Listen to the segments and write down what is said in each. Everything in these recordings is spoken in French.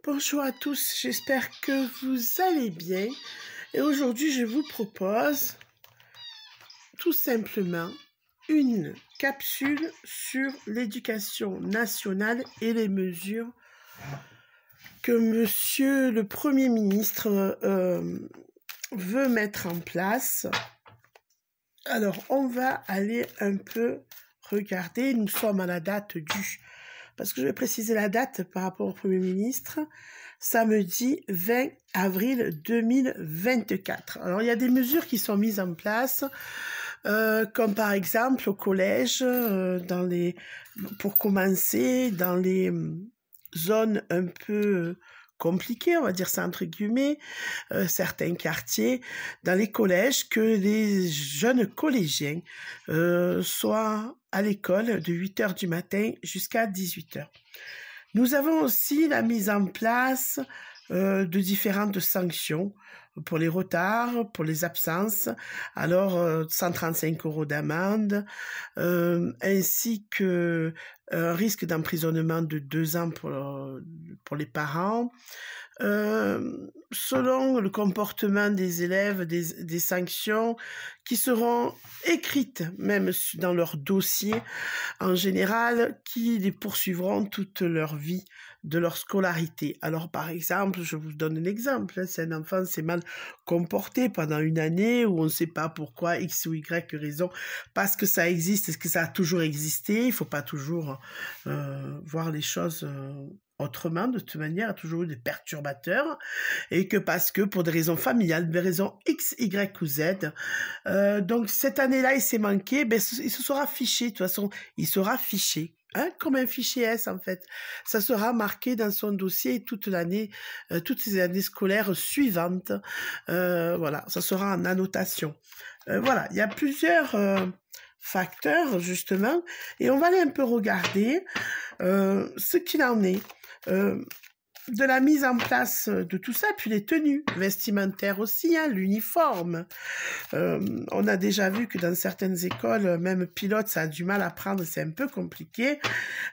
Bonjour à tous, j'espère que vous allez bien. Et aujourd'hui, je vous propose tout simplement une capsule sur l'éducation nationale et les mesures que Monsieur le Premier ministre veut mettre en place. Alors, on va aller un peu regarder. Nous sommes à la date du... Parce que je vais préciser la date par rapport au Premier ministre. Samedi 20 avril 2024. Alors, il y a des mesures qui sont mises en place, comme par exemple au collège, pour commencer, dans les zones un peu compliquées, on va dire ça entre guillemets, certains quartiers, dans les collèges, que les jeunes collégiens soient à l'école de 8h du matin jusqu'à 18h. Nous avons aussi la mise en place de différentes sanctions pour les retards, pour les absences, alors 135 € d'amende, ainsi que un risque d'emprisonnement de 2 ans pour les parents. Selon le comportement des élèves, des sanctions qui seront écrites même dans leur dossier en général, qui les poursuivront toute leur vie de leur scolarité. Alors par exemple, je vous donne un exemple, si un enfant s'est mal comporté pendant une année où on ne sait pas pourquoi, X ou Y raison, parce que ça existe, est-ce que ça a toujours existé, il ne faut pas toujours voir les choses... autrement, de toute manière, il y a toujours eu des perturbateurs, et que parce que pour des raisons familiales, des raisons X, Y ou Z, donc cette année-là, il s'est manqué, ben, il se sera fiché, de toute façon, il sera fiché, hein, comme un fichier S en fait. Ça sera marqué dans son dossier toute l'année, toutes les années scolaires suivantes, voilà, ça sera en annotation. Voilà, il y a plusieurs... facteurs justement, et on va aller un peu regarder ce qu'il en est de la mise en place de tout ça, puis les tenues vestimentaires aussi, hein, l'uniforme. On a déjà vu que dans certaines écoles, même pilote, ça a du mal à prendre, c'est un peu compliqué.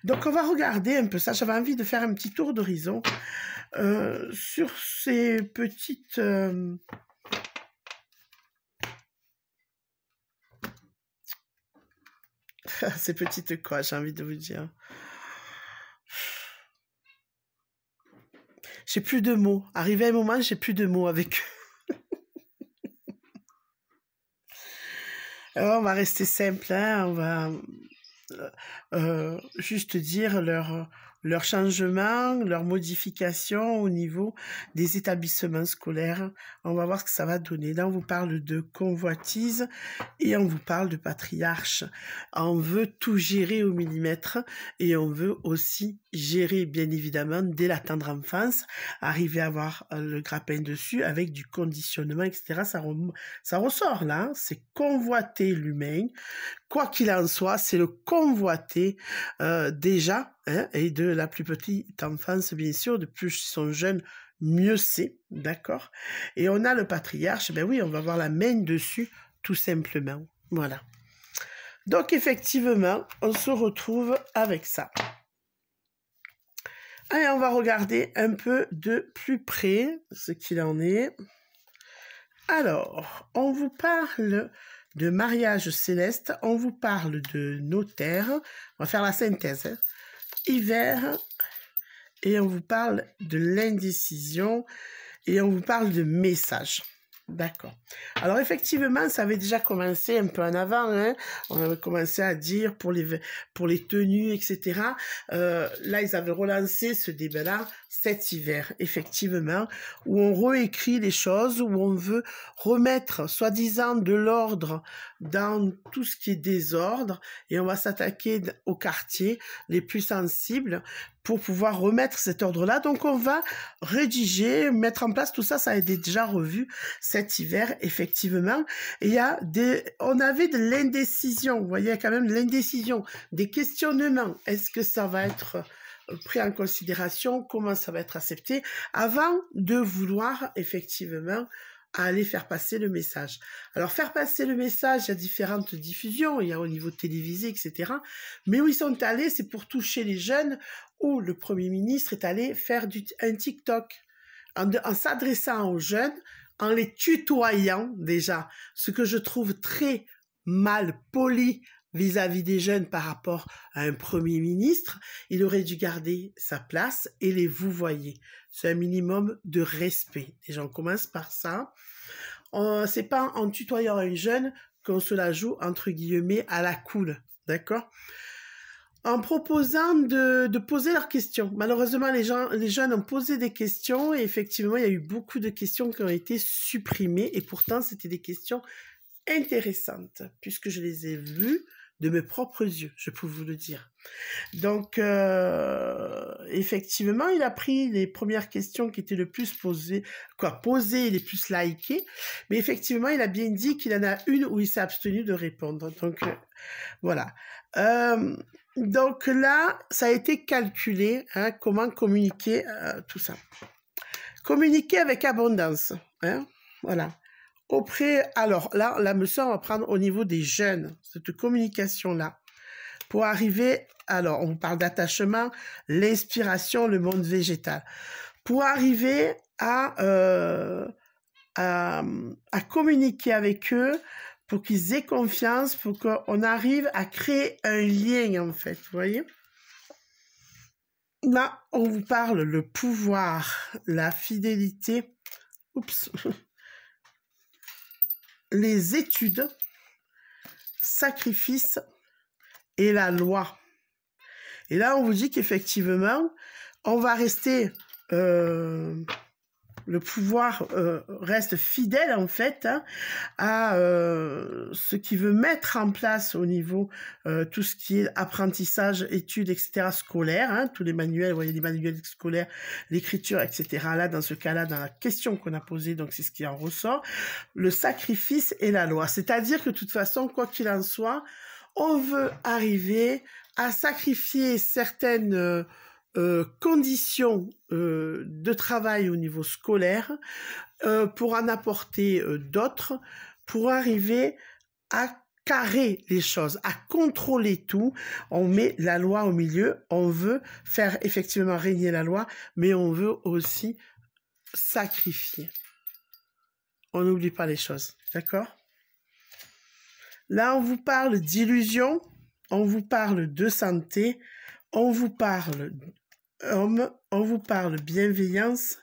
Donc on va regarder un peu ça. J'avais envie de faire un petit tour d'horizon sur ces petites... ces petites quoi, j'ai envie de vous dire. J'ai plus de mots. Arrivé à un moment, j'ai plus de mots avec eux. Alors, on va rester simple, hein, on va juste dire leur changement, leur modification au niveau des établissements scolaires. On va voir ce que ça va donner. Là, on vous parle de convoitise et on vous parle de patriarche. On veut tout gérer au millimètre et on veut aussi gérer, bien évidemment, dès la tendre enfance, arriver à avoir le grappin dessus avec du conditionnement, etc. Ça ressort là, hein. C'est convoiter l'humain. Quoi qu'il en soit, c'est le convoiter déjà, hein, et de la plus petite enfance, bien sûr, de plus ils sont jeunes, mieux c'est, d'accord? Et on a le patriarche, ben oui, on va avoir la main dessus, tout simplement. Voilà. Donc, effectivement, on se retrouve avec ça. Allez, on va regarder un peu de plus près ce qu'il en est. Alors, on vous parle de mariage céleste, on vous parle de notaire, on va faire la synthèse, hein. Hiver, et on vous parle de l'indécision, et on vous parle de message. D'accord. Alors effectivement, ça avait déjà commencé un peu en avant, hein. On avait commencé à dire pour les tenues, etc. Là, ils avaient relancé ce débat-là cet hiver, effectivement, où on réécrit les choses, où on veut remettre, soi-disant, de l'ordre dans tout ce qui est désordre, et on va s'attaquer aux quartiers les plus sensibles pour pouvoir remettre cet ordre-là. Donc, on va rédiger, mettre en place tout ça. Ça a été déjà revu cet hiver, effectivement. Et on avait de l'indécision. Vous voyez, quand même de l'indécision, des questionnements. Est-ce que ça va être pris en considération? Comment ça va être accepté? Avant de vouloir, effectivement, à aller faire passer le message. Alors, faire passer le message, il y a différentes diffusions, il y a au niveau télévisé, etc. Mais où ils sont allés, c'est pour toucher les jeunes, où le Premier ministre est allé faire un TikTok, en s'adressant aux jeunes, en les tutoyant déjà, ce que je trouve très mal poli vis-à-vis des jeunes par rapport à un Premier ministre. Il aurait dû garder sa place et les vouvoyer. C'est un minimum de respect. Déjà, on commence par ça. C'est pas en tutoyant un jeune qu'on se la joue, entre guillemets, à la cool. D'accord ? En proposant de poser leurs questions. Malheureusement, les jeunes ont posé des questions et effectivement, il y a eu beaucoup de questions qui ont été supprimées et pourtant, c'était des questions intéressantes puisque je les ai vues de mes propres yeux, je peux vous le dire. Donc, effectivement, il a pris les premières questions qui étaient le plus posées et les plus likées, mais effectivement, il a bien dit qu'il en a une où il s'est abstenu de répondre. Donc, voilà. Donc là, ça a été calculé, hein, comment communiquer, tout ça. Communiquer avec abondance, hein, voilà. Alors là, la leçon, on va prendre au niveau des jeunes, cette communication-là. Pour arriver, alors on parle d'attachement, l'inspiration, le monde végétal. Pour arriver à communiquer avec eux, pour qu'ils aient confiance, pour qu'on arrive à créer un lien, en fait, vous voyez? Là, on vous parle le pouvoir, la fidélité, les études, sacrifice et la loi. Et là, on vous dit qu'effectivement, on va rester... le pouvoir reste fidèle en fait, hein, à ce qu'il veut mettre en place au niveau tout ce qui est apprentissage, études, etc. scolaires, hein, tous les manuels, vous voyez les manuels scolaires, l'écriture, etc. Là, dans ce cas-là, dans la question qu'on a posée, donc c'est ce qui en ressort, le sacrifice et la loi. C'est-à-dire que de toute façon, quoi qu'il en soit, on veut arriver à sacrifier certaines... conditions de travail au niveau scolaire pour en apporter d'autres, pour arriver à carrer les choses, à contrôler tout. On met la loi au milieu, on veut faire effectivement régner la loi, mais on veut aussi sacrifier. On n'oublie pas les choses, d'accord? Là, on vous parle d'illusion, on vous parle de santé, on vous parle homme, on vous parle bienveillance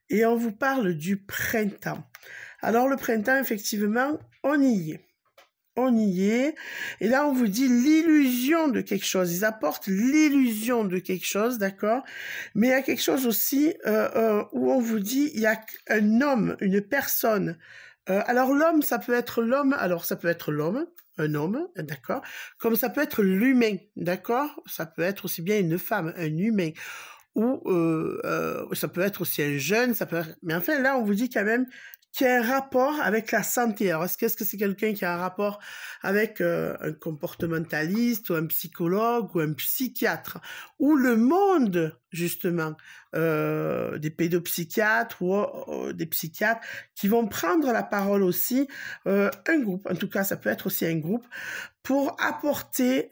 et on vous parle du printemps. Alors le printemps, effectivement, on y est. On y est. Et là, on vous dit l'illusion de quelque chose. Ils apportent l'illusion de quelque chose, d'accord? Mais il y a quelque chose aussi où on vous dit, il y a un homme, une personne. Alors l'homme, ça peut être l'homme. Alors ça peut être l'homme, un homme, d'accord? Comme ça peut être l'humain, d'accord? Ça peut être aussi bien une femme, un humain. Ou ça peut être aussi un jeune, ça peut être... Mais enfin, là, on vous dit quand même qu'il y a un rapport avec la santé. Alors, est-ce que c'est quelqu'un qui a un rapport avec un comportementaliste ou un psychologue ou un psychiatre ou le monde, justement, des pédopsychiatres ou des psychiatres qui vont prendre la parole aussi, un groupe, en tout cas, ça peut être aussi un groupe, pour apporter...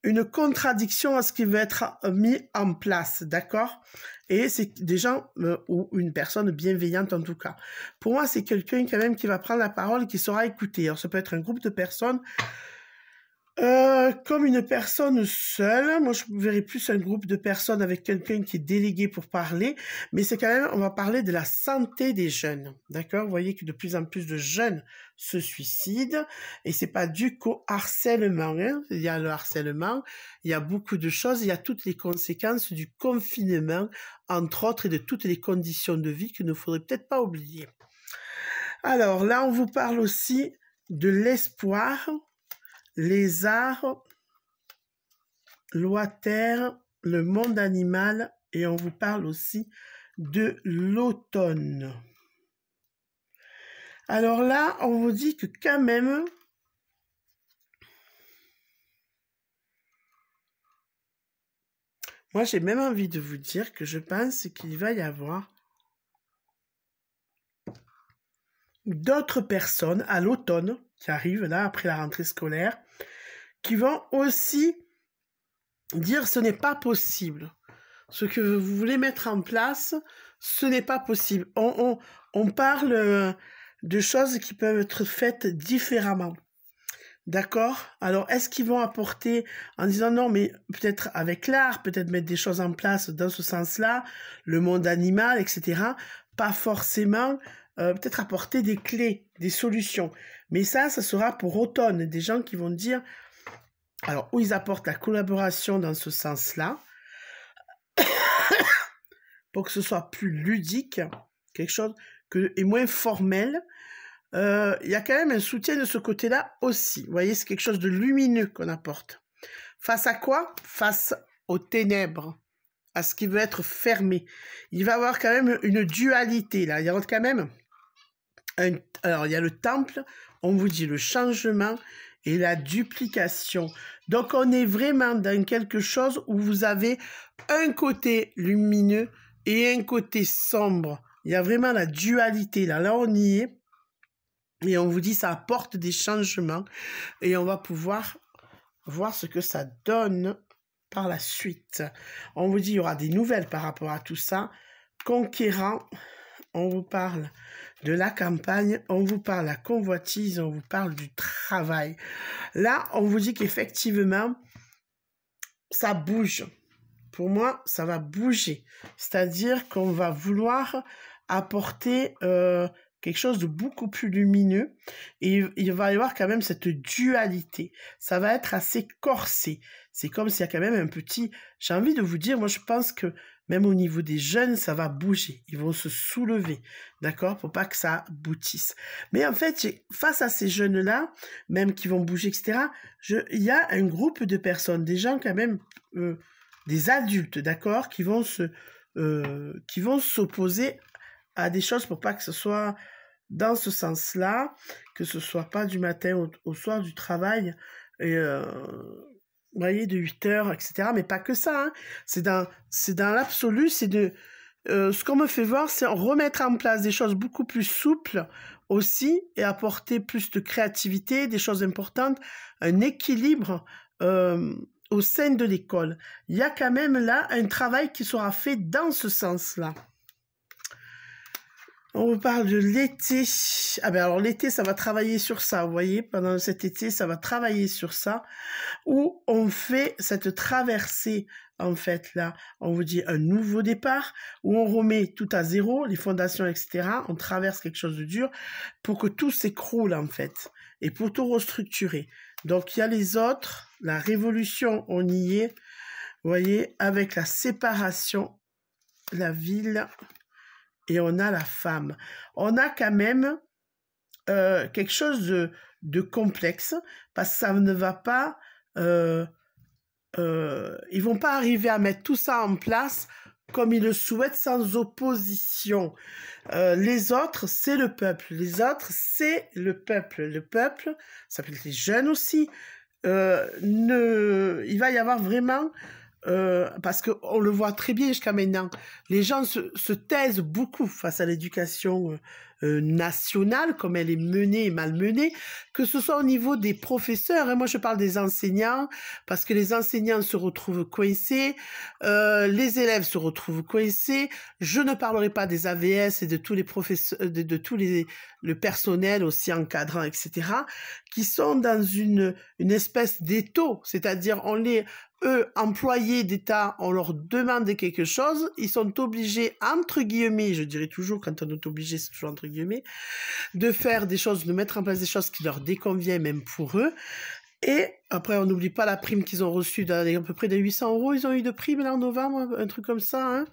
une contradiction à ce qui veut être mis en place, d'accord? Et c'est des gens, ou une personne bienveillante en tout cas. Pour moi, c'est quelqu'un quand même qui va prendre la parole et qui saura écouter. Alors, ça peut être un groupe de personnes, comme une personne seule. Moi, je verrais plus un groupe de personnes avec quelqu'un qui est délégué pour parler, mais c'est quand même, on va parler de la santé des jeunes, d'accord? Vous voyez que de plus en plus de jeunes se suicident, et c'est pas dû qu'au harcèlement, hein. Il y a le harcèlement, il y a beaucoup de choses, il y a toutes les conséquences du confinement, entre autres, et de toutes les conditions de vie qu'il ne faudrait peut-être pas oublier. Alors là, on vous parle aussi de l'espoir, les arts, loi terre, le monde animal, et on vous parle aussi de l'automne. Alors là, on vous dit que quand même, moi j'ai même envie de vous dire que je pense qu'il va y avoir d'autres personnes à l'automne qui arrivent là après la rentrée scolaire qui vont aussi dire ce n'est pas possible. Ce que vous voulez mettre en place, ce n'est pas possible. On parle de choses qui peuvent être faites différemment. D'accord? Alors, est-ce qu'ils vont apporter en disant non, mais peut-être avec l'art, peut-être mettre des choses en place dans ce sens-là, le monde animal, etc. Pas forcément, peut-être apporter des clés, des solutions. Mais ça sera pour automne. Des gens qui vont dire, alors, où ils apportent la collaboration dans ce sens-là, pour que ce soit plus ludique, quelque chose et moins formel. Il y a quand même un soutien de ce côté-là aussi. Vous voyez, c'est quelque chose de lumineux qu'on apporte. Face à quoi? Face aux ténèbres, à ce qui veut être fermé. Il va y avoir quand même une dualité, là. Il y a quand même... Alors, il y a le temple, on vous dit le changement et la duplication. Donc, on est vraiment dans quelque chose où vous avez un côté lumineux et un côté sombre. Il y a vraiment la dualité, là. Là, on y est. Et on vous dit, ça apporte des changements. Et on va pouvoir voir ce que ça donne par la suite. On vous dit, il y aura des nouvelles par rapport à tout ça. Conquérant, on vous parle de la campagne, on vous parle de la convoitise, on vous parle du travail. Là, on vous dit qu'effectivement, ça bouge. Pour moi, ça va bouger. C'est-à-dire qu'on va vouloir apporter quelque chose de beaucoup plus lumineux et il va y avoir quand même cette dualité. Ça va être assez corsé. C'est comme s'il y a quand même un petit... J'ai envie de vous dire, moi je pense que même au niveau des jeunes, ça va bouger. Ils vont se soulever, d'accord, pour pas que ça aboutisse. Mais en fait, face à ces jeunes-là, même qui vont bouger, etc., il y a un groupe de personnes, des gens quand même... des adultes, d'accord, qui vont s'opposer à des choses pour pas que ce soit dans ce sens-là, que ce soit pas du matin au soir du travail, et vous voyez, de 8h, etc. Mais pas que ça, hein. C'est dans l'absolu, c'est de... ce qu'on me fait voir, c'est remettre en place des choses beaucoup plus souples aussi, et apporter plus de créativité, des choses importantes, un équilibre au sein de l'école. Il y a quand même là un travail qui sera fait dans ce sens-là. On vous parle de l'été. Ah ben alors l'été, ça va travailler sur ça, vous voyez, pendant cet été, ça va travailler sur ça, où on fait cette traversée, en fait, là, on vous dit un nouveau départ, où on remet tout à zéro, les fondations, etc., on traverse quelque chose de dur, pour que tout s'écroule, en fait, et pour tout restructurer. Donc, il y a les autres, la révolution, on y est, vous voyez, avec la séparation, la ville... Et on a la femme. On a quand même quelque chose de complexe parce que ça ne va pas... ils vont pas arriver à mettre tout ça en place comme ils le souhaitent sans opposition. Les autres, c'est le peuple. Les autres, c'est le peuple. Le peuple, ça peut être les jeunes aussi. Il va y avoir vraiment... parce qu'on le voit très bien jusqu'à maintenant, les gens se taisent beaucoup face à l'éducation nationale, comme elle est menée et malmenée, que ce soit au niveau des professeurs, hein, moi je parle des enseignants, parce que les enseignants se retrouvent coincés, les élèves se retrouvent coincés, je ne parlerai pas des AVS et de tous les professeurs, de tous le personnel aussi encadrant, etc., qui sont dans une espèce d'étau, c'est-à-dire eux, employés d'État, on leur demande quelque chose, ils sont obligés, entre guillemets, je dirais toujours, quand on est obligé, c'est toujours entre guillemets, de faire des choses, de mettre en place des choses qui leur déconviennent, même pour eux. Et après, on n'oublie pas la prime qu'ils ont reçue, à peu près de 800 €, ils ont eu de prime là en novembre, un truc comme ça.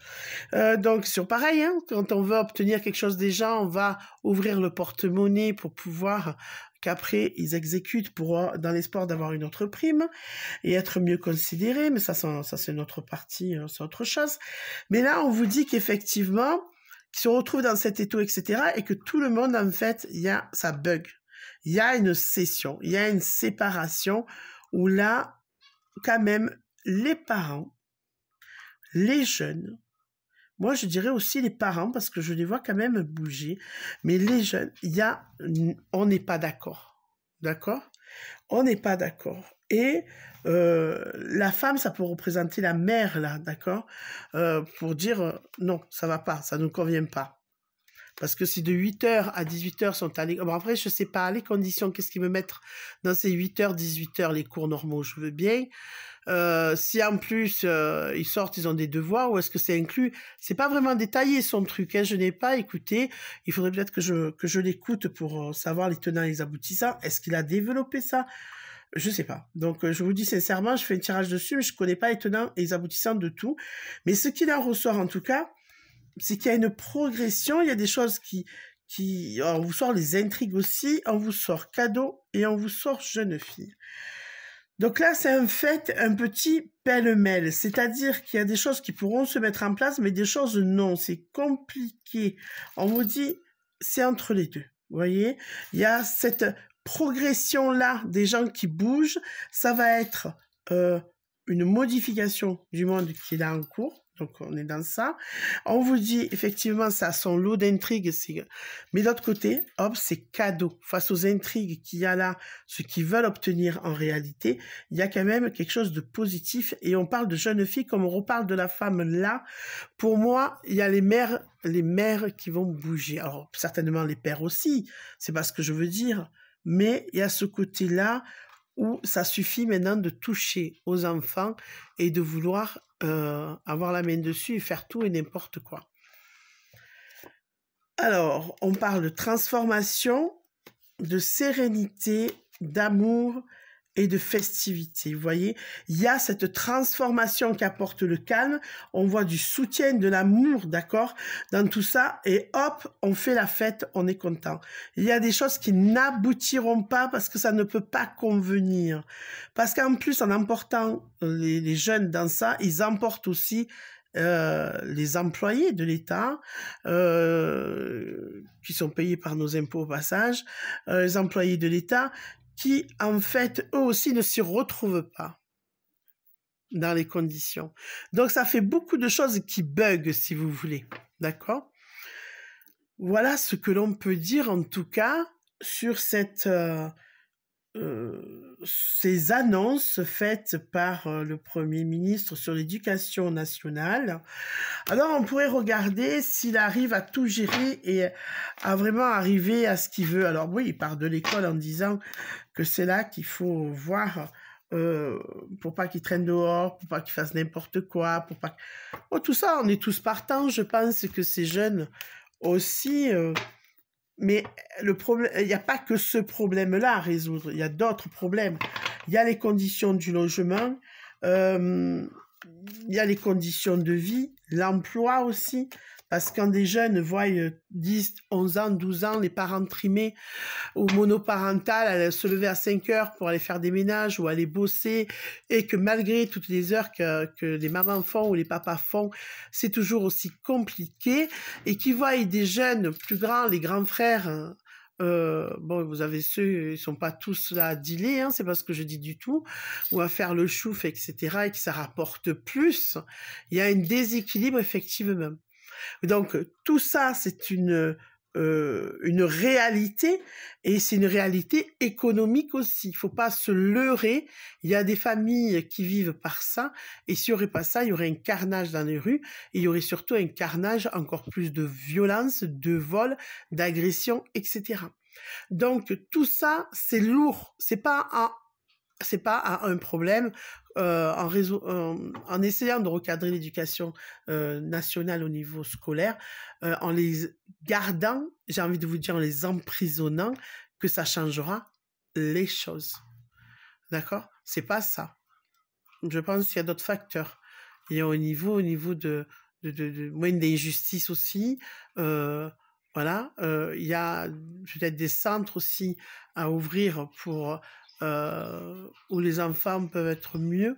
Hein. Donc, c'est pareil, hein, quand on veut obtenir quelque chose des gens, on va ouvrir le porte-monnaie pour pouvoir... qu'après, ils exécutent dans l'espoir d'avoir une autre prime et être mieux considérés. Mais ça c'est une autre partie, c'est autre chose. Mais là, on vous dit qu'effectivement, qu'ils se retrouvent dans cet étau, etc., et que tout le monde, en fait, ça bug. Il y a une scission, il y a une séparation où là, quand même, les parents, les jeunes Moi, je dirais aussi les parents, parce que je les vois quand même bouger. Mais les jeunes, on n'est pas d'accord. D'accord? On n'est pas d'accord. Et la femme, ça peut représenter la mère, là, d'accord? Pour dire, non, ça va pas, ça ne nous convient pas. Parce que si de 8h à 18h sont à l'école... Bon, après, je sais pas, les conditions, qu'est-ce qu'ils me mettent dans ces 8h, 18h, les cours normaux, je veux bien. Si en plus ils sortent, ils ont des devoirs, ou est-ce que c'est inclus? C'est pas vraiment détaillé son truc, hein, je n'ai pas écouté. Il faudrait peut-être que je l'écoute pour savoir les tenants et les aboutissants. Est-ce qu'il a développé ça? Je sais pas. Donc je vous dis sincèrement, je fais un tirage dessus, mais je connais pas les tenants et les aboutissants de tout. Mais ce qu'il en ressort en tout cas, c'est qu'il y a une progression, il y a des choses on vous sort les intrigues aussi, on vous sort cadeau et on vous sort jeune fille. Donc là, c'est en fait un petit pêle-mêle, c'est-à-dire qu'il y a des choses qui pourront se mettre en place, mais des choses non, c'est compliqué. On vous dit, c'est entre les deux, vous voyez? Il y a cette progression-là des gens qui bougent, ça va être une modification du monde qui est là en cours. Donc, on est dans ça. On vous dit, effectivement, ça a son lot d'intrigues. Mais d'autre côté, hop, c'est cadeau. Face aux intrigues qu'il y a là, ce qu'ils veulent obtenir en réalité, il y a quand même quelque chose de positif. Et on parle de jeunes filles comme on reparle de la femme là. Pour moi, il y a les mères qui vont bouger. Alors, certainement les pères aussi. C'est pas ce que je veux dire. Mais il y a ce côté-là où ça suffit maintenant de toucher aux enfants et de vouloir avoir la main dessus et faire tout et n'importe quoi. Alors, on parle de transformation, de sérénité, d'amour et de festivité. Vous voyez, il y a cette transformation qu'apporte le calme. On voit du soutien, de l'amour, d'accord, dans tout ça. Et hop, on fait la fête, on est content. Il y a des choses qui n'aboutiront pas parce que ça ne peut pas convenir. Parce qu'en plus, en emportant les jeunes dans ça, ils emportent aussi les employés de l'État qui sont payés par nos impôts au passage, les employés de l'État qui, en fait, eux aussi ne s'y retrouvent pas dans les conditions. Donc, ça fait beaucoup de choses qui bug, si vous voulez. D'accord? Voilà ce que l'on peut dire, en tout cas, sur ces annonces faites par le Premier ministre sur l'éducation nationale. Alors, on pourrait regarder s'il arrive à tout gérer et à vraiment arriver à ce qu'il veut. Alors oui, il part de l'école en disant que c'est là qu'il faut voir pour pas qu'il traîne dehors, pour pas qu'il fasse n'importe quoi, pour pas... Oh, tout ça, on est tous partants. Je pense que ces jeunes aussi... Mais le problème, il n'y a pas que ce problème-là à résoudre. Il y a d'autres problèmes. Il y a les conditions du logement, il y a les conditions de vie, l'emploi aussi. Parce que quand des jeunes voient 10, 11 ans, 12 ans, les parents trimés ou monoparentales, aller se lever à 5 heures pour aller faire des ménages ou aller bosser, et que malgré toutes les heures que les mamans font ou les papas font, c'est toujours aussi compliqué, et qui voient des jeunes plus grands, les grands frères, bon, vous avez ceux, ils sont pas tous là à dealer, hein, c'est pas ce que je dis du tout, ou à faire le chouf, etc., et que ça rapporte plus. Il y a un déséquilibre, effectivement. Donc, tout ça, c'est une réalité, et c'est une réalité économique aussi. Il faut pas se leurrer. Il y a des familles qui vivent par ça, et s'il n'y aurait pas ça, il y aurait un carnage dans les rues, et il y aurait surtout un carnage, encore plus de violence, de vol, d'agression, etc. Donc, tout ça, c'est lourd. C'est pas un problème en essayant de recadrer l'éducation nationale au niveau scolaire, en les gardant, j'ai envie de vous dire en les emprisonnant, que ça changera les choses. D'accord? C'est pas ça. Je pense qu'il y a d'autres facteurs. Il y a au niveau de moyenne d'injustice aussi. Voilà. Il y a peut-être des centres aussi à ouvrir pour où les enfants peuvent être mieux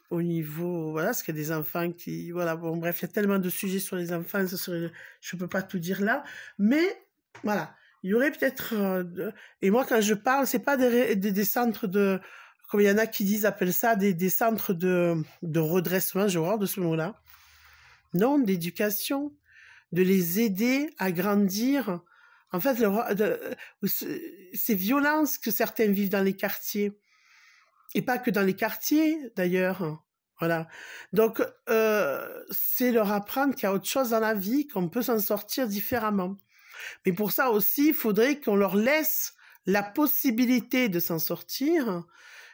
au niveau, voilà, parce qu'il y a des enfants qui, voilà, bon, bref, il y a tellement de sujets sur les enfants, je peux pas tout dire là, mais voilà, il y aurait peut-être, et moi quand je parle, c'est pas des centres de, comme il y en a qui appellent ça des centres de redressement, j'ai horreur de ce mot-là, non, d'éducation, de les aider à grandir. En fait, ces violences que certains vivent dans les quartiers, et pas que dans les quartiers d'ailleurs, voilà. Donc, c'est leur apprendre qu'il y a autre chose dans la vie, qu'on peut s'en sortir différemment. Mais pour ça aussi, il faudrait qu'on leur laisse la possibilité de s'en sortir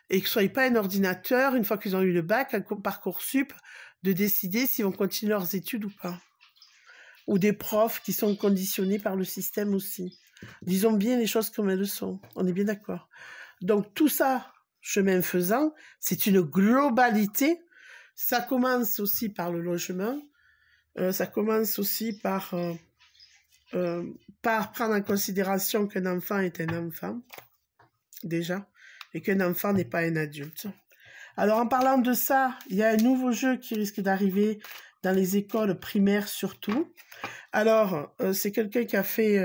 et que ce soit pas un ordinateur, une fois qu'ils ont eu le bac, un Parcoursup, de décider s'ils vont continuer leurs études ou pas. Ou des profs qui sont conditionnés par le système aussi. Disons bien les choses comme elles sont, on est bien d'accord. Donc tout ça, chemin faisant, c'est une globalité. Ça commence aussi par le logement, ça commence aussi par prendre en considération qu'un enfant est un enfant, déjà, et qu'un enfant n'est pas un adulte. Alors en parlant de ça, il y a un nouveau jeu qui risque d'arriver dans les écoles primaires surtout. Alors, c'est quelqu'un qui a fait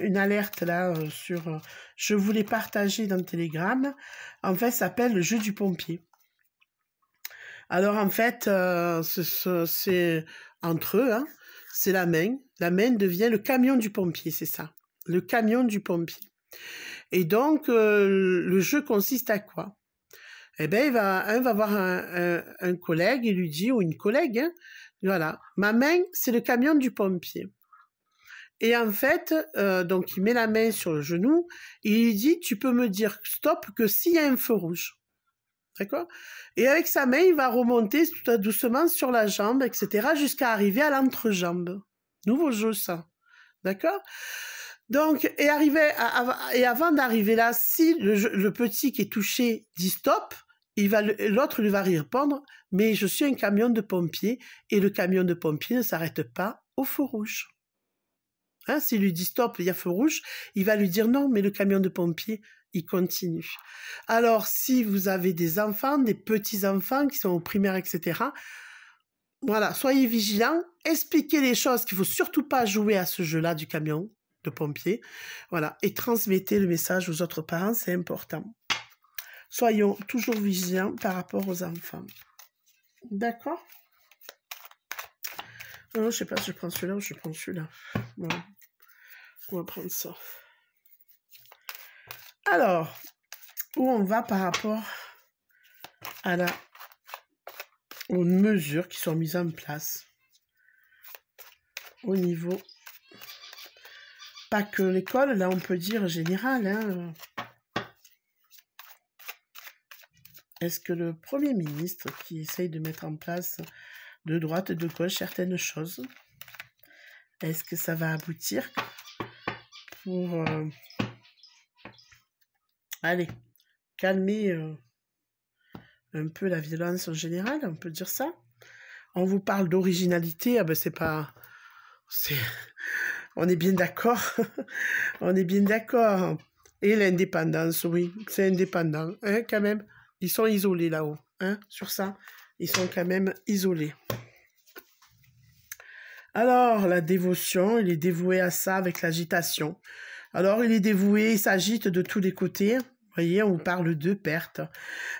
une alerte là sur... je voulais partager dans le Telegram. En fait, ça s'appelle le jeu du pompier. Alors, en fait, c'est entre eux, hein, c'est la main. La main devient le camion du pompier, c'est ça. Le camion du pompier. Et donc, le jeu consiste à quoi? Eh bien, un va voir un collègue, il lui dit, ou une collègue, hein, voilà, ma main, c'est le camion du pompier. Et en fait, donc il met la main sur le genou, et il lui dit, tu peux me dire stop que s'il y a un feu rouge. D'accord? Et avec sa main, il va remonter tout doucement sur la jambe, etc., jusqu'à arriver à l'entrejambe. Nouveau jeu, ça. D'accord? Donc, et avant d'arriver là, si le petit qui est touché dit stop, l'autre lui va répondre, mais je suis un camion de pompier et le camion de pompier ne s'arrête pas au feu rouge. Hein, s'il lui dit stop, il y a feu rouge, il va lui dire non, mais le camion de pompier, il continue. Alors, si vous avez des enfants, des petits-enfants qui sont au primaire, etc., voilà, soyez vigilants, expliquez les choses qu'il ne faut surtout pas jouer à ce jeu-là du camion de pompier, voilà, et transmettez le message aux autres parents, c'est important. Soyons toujours vigilants par rapport aux enfants. D'accord? Je ne sais pas si je prends celui-là ou je prends celui-là. Voilà. On va prendre ça. Alors, où on va par rapport aux mesures qui sont mises en place au niveau, pas que l'école, là on peut dire général, hein. Est-ce que le Premier ministre qui essaye de mettre en place de droite et de gauche certaines choses, est-ce que ça va aboutir pour allez, calmer un peu la violence en général, on peut dire ça? On vous parle d'originalité, ah ben c'est pas... On est bien d'accord. On est bien d'accord. Et l'indépendance, oui, c'est indépendant, hein, quand même. Ils sont isolés là-haut, hein, sur ça. Ils sont quand même isolés. Alors, la dévotion, il est dévoué à ça avec l'agitation. Alors, il est dévoué, il s'agite de tous les côtés. Vous voyez, on vous parle de perte.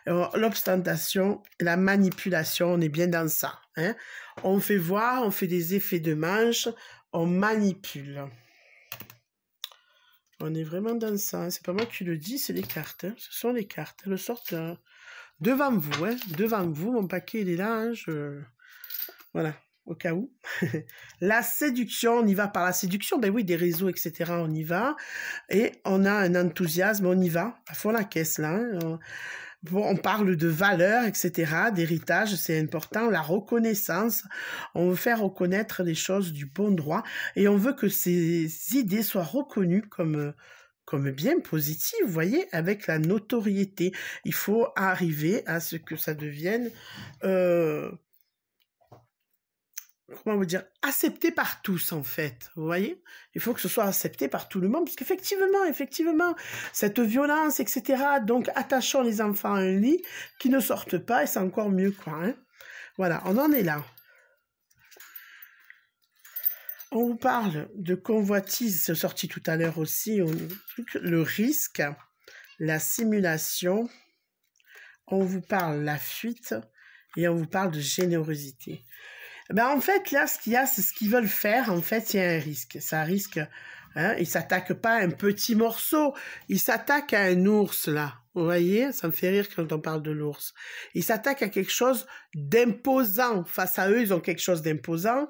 L'ostentation, la manipulation, on est bien dans ça. Hein. On fait voir, on fait des effets de manche, on manipule. On est vraiment dans ça. Hein. C'est pas moi qui le dis, c'est les cartes. Hein. Ce sont les cartes. Elles sortent devant vous. Hein. Devant vous, mon paquet, il est là. Hein. Voilà, au cas où. La séduction, on y va par la séduction. Ben oui, des réseaux, etc., on y va. Et on a un enthousiasme, on y va. À fond la caisse, là. Hein. Bon, on parle de valeurs, etc., d'héritage, c'est important, la reconnaissance, on veut faire reconnaître les choses du bon droit et on veut que ces idées soient reconnues comme bien positives, vous voyez, avec la notoriété. Il faut arriver à ce que ça devienne, comment vous dire, accepté par tous, en fait, vous voyez. Il faut que ce soit accepté par tout le monde, parce qu'effectivement, cette violence, etc., donc attachons les enfants à un lit, qui ne sortent pas, et c'est encore mieux, quoi. Hein. Voilà, on en est là. On vous parle de convoitise, c'est sorti tout à l'heure aussi, le risque, la simulation, on vous parle de la fuite, et on vous parle de générosité. Ben, en fait, là, ce qu'il y a, c'est ce qu'ils veulent faire. En fait, il y a un risque. Ça risque, hein, ils s'attaquent pas à un petit morceau. Ils s'attaquent à un ours, là. Vous voyez, ça me fait rire quand on parle de l'ours. Ils s'attaquent à quelque chose d'imposant. Face à eux, ils ont quelque chose d'imposant,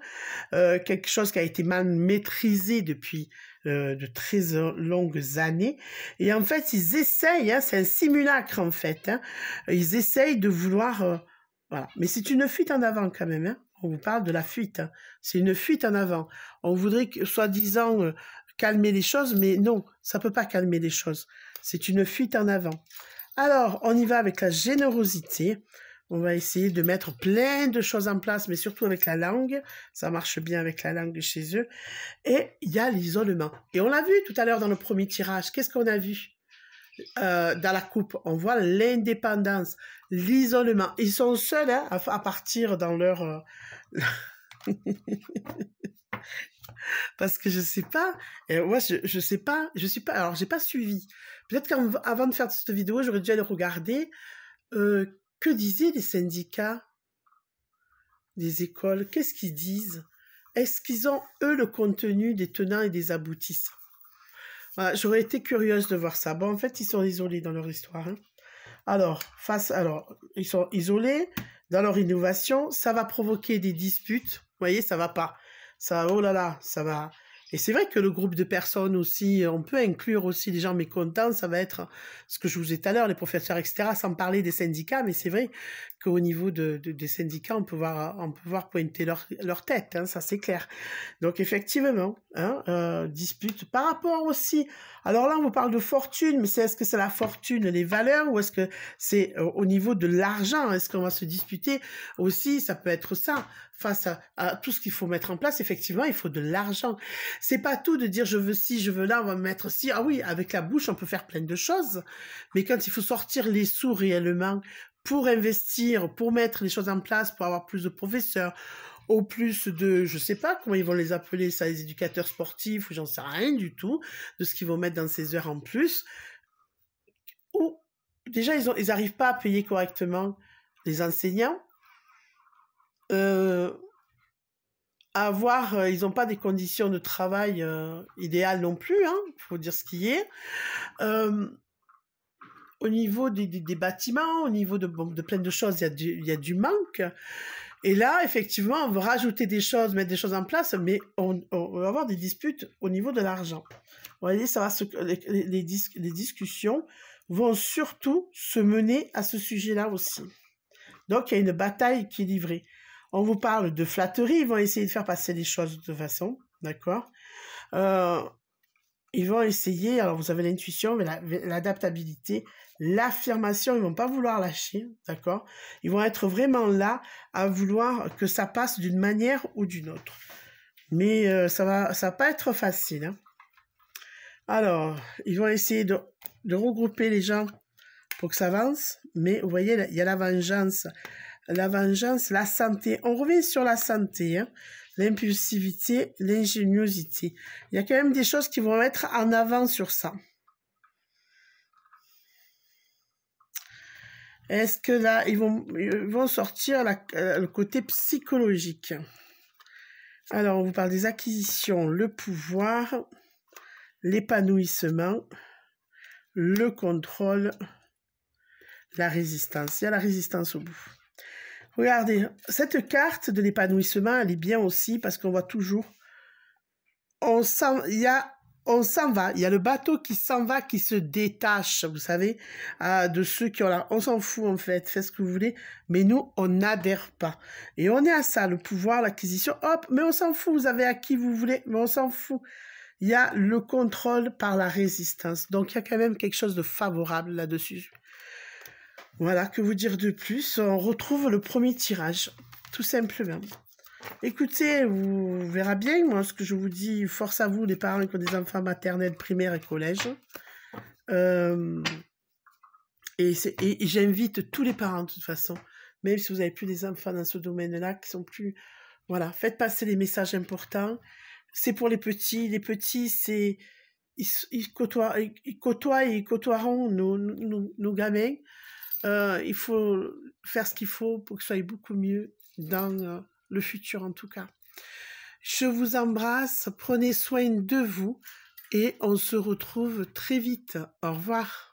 quelque chose qui a été mal maîtrisé depuis de très longues années. Et en fait, ils essayent, hein, c'est un simulacre en fait, hein, ils essayent de vouloir... voilà. Mais c'est une fuite en avant quand même, hein. On vous parle de la fuite, hein. C'est une fuite en avant. On voudrait que, soi-disant, calmer les choses, mais non, ça peut pas calmer les choses. C'est une fuite en avant. Alors, on y va avec la générosité. On va essayer de mettre plein de choses en place, mais surtout avec la langue. Ça marche bien avec la langue chez eux. Et il y a l'isolement. Et on l'a vu tout à l'heure dans le premier tirage. Qu'est-ce qu'on a vu dans la coupe? On voit l'indépendance, l'isolement. Ils sont seuls, hein, à partir dans leur... Parce que je sais pas, moi je sais pas, je suis pas, alors j'ai pas suivi. Peut-être qu'avant de faire cette vidéo, j'aurais dû aller regarder que disaient les syndicats des écoles. Qu'est-ce qu'ils disent? Est-ce qu'ils ont, eux, le contenu des tenants et des aboutissants? Voilà, j'aurais été curieuse de voir ça. Bon, en fait, ils sont isolés dans leur histoire, hein. Alors, ils sont isolés dans leur innovation. Ça va provoquer des disputes. Vous voyez, ça va pas. Ça, oh là là, ça va. Et c'est vrai que le groupe de personnes aussi, on peut inclure aussi les gens mécontents. Ça va être ce que je vous ai dit tout à l'heure, les professeurs, etc., sans parler des syndicats. Mais c'est vrai qu'au niveau des syndicats, on peut voir pointer leur tête, hein, ça c'est clair. Donc effectivement, hein, dispute par rapport aussi. Alors là, on vous parle de fortune, mais est-ce que c'est la fortune, les valeurs, ou est-ce que c'est au niveau de l'argent? Est-ce qu'on va se disputer aussi? Ça peut être ça. Face à tout ce qu'il faut mettre en place, effectivement, il faut de l'argent. C'est pas tout de dire je veux ci, je veux là, on va mettre ci. Ah oui, avec la bouche, on peut faire plein de choses, mais quand il faut sortir les sous réellement pour investir, pour mettre les choses en place, pour avoir plus de professeurs, au plus de, je sais pas comment ils vont les appeler, ça, les éducateurs sportifs, ou j'en sais rien du tout, de ce qu'ils vont mettre dans ces heures en plus. Ou, déjà, ils arrivent pas à payer correctement les enseignants. Ils n'ont pas des conditions de travail idéales non plus, hein, faut dire ce qui est. Au niveau des bâtiments, au niveau de plein de choses, il y a du manque. Et là, effectivement, on veut rajouter des choses, mettre des choses en place, mais on va avoir des disputes au niveau de l'argent. Vous voyez, les discussions vont surtout se mener à ce sujet-là aussi. Donc, il y a une bataille qui est livrée. On vous parle de flatterie, ils vont essayer de faire passer les choses de toute façon, d'accord? Ils vont essayer, alors vous avez l'intuition, mais l'adaptabilité, l'affirmation, ils vont pas vouloir lâcher, d'accord? Ils vont être vraiment là à vouloir que ça passe d'une manière ou d'une autre. Mais ça va pas être facile, hein. Alors, ils vont essayer de regrouper les gens pour que ça avance, mais vous voyez, il y a la vengeance, la santé. On revient sur la santé, hein. L'impulsivité, l'ingéniosité. Il y a quand même des choses qui vont être en avant sur ça. Est-ce que là, ils vont sortir le côté psychologique? Alors, on vous parle des acquisitions, le pouvoir, l'épanouissement, le contrôle, la résistance. Il y a la résistance au bout. Regardez, cette carte de l'épanouissement, elle est bien aussi parce qu'on voit toujours, on s'en va, il y a le bateau qui s'en va, qui se détache, vous savez, de ceux qui ont là, on s'en fout en fait, faites ce que vous voulez, mais nous, on n'adhère pas. Et on est à ça, le pouvoir, l'acquisition, hop, mais on s'en fout, vous avez à qui vous voulez, mais on s'en fout. Il y a le contrôle par la résistance, donc il y a quand même quelque chose de favorable là-dessus. Voilà, que vous dire de plus? On retrouve le premier tirage, tout simplement. Écoutez, vous verrez bien, moi, ce que je vous dis, force à vous, les parents qui ont des enfants maternels, primaires et collèges. Et j'invite tous les parents, de toute façon, même si vous n'avez plus des enfants dans ce domaine-là, qui sont plus... Voilà, faites passer les messages importants. C'est pour les petits. Les petits, c'est... Ils côtoieront nos gamins. Il faut faire ce qu'il faut pour que ce soit beaucoup mieux dans le futur en tout cas. Je vous embrasse, prenez soin de vous et on se retrouve très vite. Au revoir.